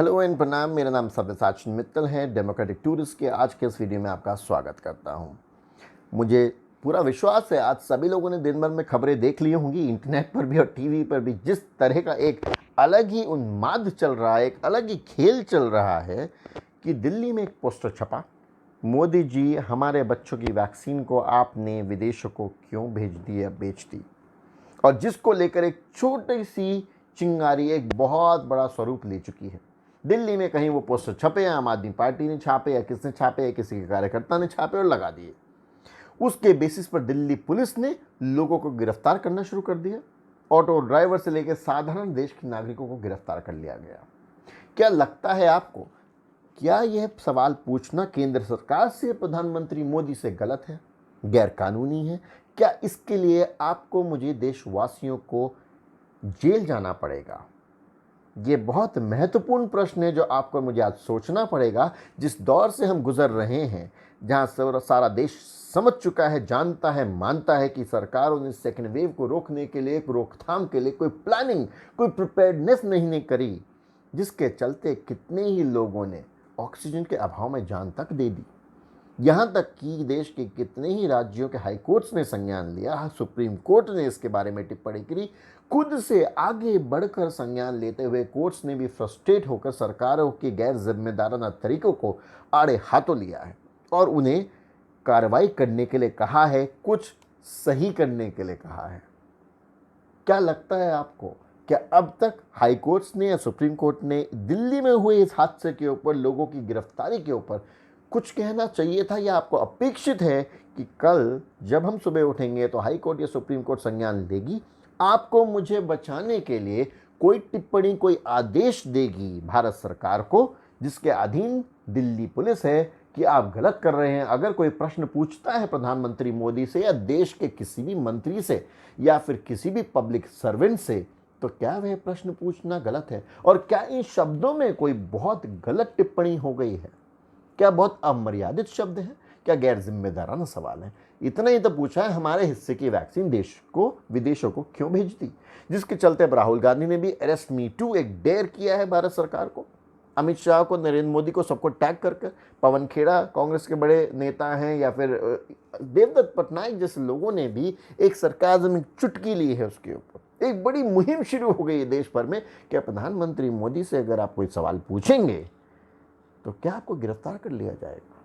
Hello and प्रणाम। मेरा नाम सब्यसाची मित्तल है। डेमोक्रेटिक टूरिस्ट के आज के इस वीडियो में आपका स्वागत करता हूं। मुझे पूरा विश्वास है आज सभी लोगों ने दिन भर में खबरें देख ली होंगी, इंटरनेट पर भी और टीवी पर भी। जिस तरह का एक अलग ही उन्माद चल रहा है, एक अलग ही खेल चल रहा है कि दिल्ली में एक पोस्टर छपा, मोदी जी हमारे बच्चों की वैक्सीन को आपने विदेशों को क्यों भेज दी या बेच दी, और जिसको लेकर एक छोटी सी चिंगारी एक बहुत बड़ा स्वरूप ले चुकी है। दिल्ली में कहीं वो पोस्टर छपे, आम आदमी पार्टी ने छापे या किसने छापे या किसी के कार्यकर्ता ने छापे और लगा दिए। उसके बेसिस पर दिल्ली पुलिस ने लोगों को गिरफ्तार करना शुरू कर दिया। ऑटो ड्राइवर से लेकर साधारण देश के नागरिकों को गिरफ्तार कर लिया गया। क्या लगता है आपको, क्या यह सवाल पूछना केंद्र सरकार से, प्रधानमंत्री मोदी से गलत है, गैर कानूनी है? क्या इसके लिए आपको मुझे देशवासियों को जेल जाना पड़ेगा? ये बहुत महत्वपूर्ण प्रश्न है जो आपको मुझे आज सोचना पड़ेगा। जिस दौर से हम गुजर रहे हैं, जहां सारा देश समझ चुका है, जानता है, मानता है कि सरकारों ने सेकेंड वेव को रोकने के लिए, रोकथाम के लिए कोई प्लानिंग, कोई प्रिपेयर्डनेस नहीं करी, जिसके चलते कितने ही लोगों ने ऑक्सीजन के अभाव में जान तक दे दी। यहाँ तक कि देश के कितने ही राज्यों के हाई कोर्ट्स ने संज्ञान लिया, सुप्रीम कोर्ट ने इसके बारे में टिप्पणी करी। खुद से आगे बढ़कर संज्ञान लेते हुए कोर्ट्स ने भी फ्रस्ट्रेट होकर सरकारों के गैर जिम्मेदाराना तरीकों को आड़े हाथों लिया है और उन्हें कार्रवाई करने के लिए कहा है, कुछ सही करने के लिए कहा है। क्या लगता है आपको, क्या अब तक हाई कोर्ट्स ने या सुप्रीम कोर्ट ने दिल्ली में हुए इस हादसे के ऊपर, लोगों की गिरफ्तारी के ऊपर कुछ कहना चाहिए था, या आपको अपेक्षित है कि कल जब हम सुबह उठेंगे तो हाई कोर्ट या सुप्रीम कोर्ट संज्ञान लेगी, आपको मुझे बचाने के लिए कोई टिप्पणी, कोई आदेश देगी भारत सरकार को, जिसके अधीन दिल्ली पुलिस है, कि आप गलत कर रहे हैं? अगर कोई प्रश्न पूछता है प्रधानमंत्री मोदी से या देश के किसी भी मंत्री से या फिर किसी भी पब्लिक सर्वेंट से, तो क्या वह प्रश्न पूछना गलत है? और क्या इन शब्दों में कोई बहुत गलत टिप्पणी हो गई है? क्या बहुत अमर्यादित शब्द है? क्या गैर जिम्मेदाराना सवाल है? इतना ही तो पूछा है, हमारे हिस्से की वैक्सीन देश को, विदेशों को क्यों भेज दी, जिसके चलते राहुल गांधी ने भी अरेस्ट मी टू एक डेयर किया है भारत सरकार को, अमित शाह को, नरेंद्र मोदी को, सबको टैग करके। पवन खेड़ा कांग्रेस के बड़े नेता हैं, या फिर देवदत्त पटनायक जैसे लोगों ने भी एक सरकाज़म, एक चुटकी ली है। उसके ऊपर एक बड़ी मुहिम शुरू हो गई है देश भर में। क्या प्रधानमंत्री मोदी से अगर आप कोई सवाल पूछेंगे तो क्या आपको गिरफ्तार कर लिया जाएगा?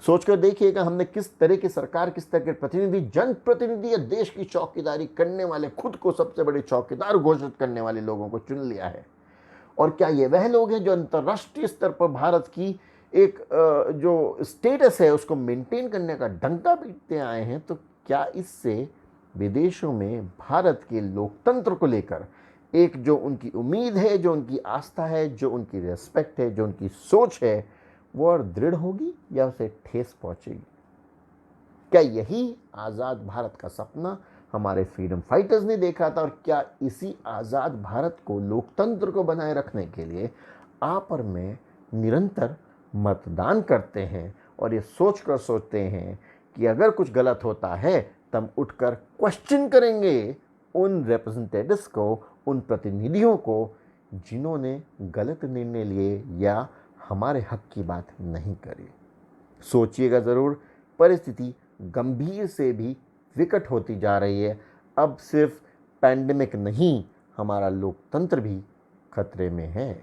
सोचकर देखिएगा, हमने किस तरह की सरकार, किस तरह के प्रतिनिधि, जनप्रतिनिधि या देश की चौकीदारी करने वाले, खुद को सबसे बड़े चौकीदार घोषित करने वाले लोगों को चुन लिया है। और क्या ये वह लोग हैं जो अंतर्राष्ट्रीय स्तर पर भारत की एक जो स्टेटस है उसको मेंटेन करने का डंका पीटते आए हैं? तो क्या इससे विदेशों में भारत के लोकतंत्र को लेकर एक जो उनकी उम्मीद है, जो उनकी आस्था है, जो उनकी रेस्पेक्ट है, जो उनकी सोच है, वो और दृढ़ होगी या उसे ठेस पहुंचेगी? क्या यही आज़ाद भारत का सपना हमारे फ्रीडम फाइटर्स ने देखा था? और क्या इसी आज़ाद भारत को, लोकतंत्र को बनाए रखने के लिए आप और मैं निरंतर मतदान करते हैं और ये सोचते हैं कि अगर कुछ गलत होता है तब उठकर क्वेश्चन करेंगे उन रिप्रेजेंटेटिव्स को, उन प्रतिनिधियों को जिन्होंने गलत निर्णय लिए या हमारे हक की बात नहीं करी? सोचिएगा ज़रूर, परिस्थिति गंभीर से भी विकट होती जा रही है। अब सिर्फ पैंडेमिक नहीं, हमारा लोकतंत्र भी खतरे में है।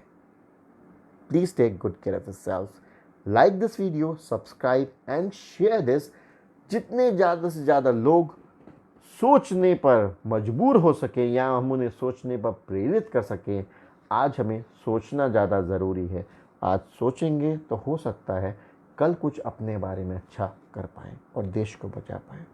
Please take good care of yourself, like this video, subscribe and share this. जितने ज़्यादा से ज़्यादा लोग सोचने पर मजबूर हो सके या हम उन्हें सोचने पर प्रेरित कर सकें, आज हमें सोचना ज़्यादा ज़रूरी है। आज सोचेंगे तो हो सकता है कल कुछ अपने बारे में अच्छा कर पाएँ और देश को बचा पाएँ।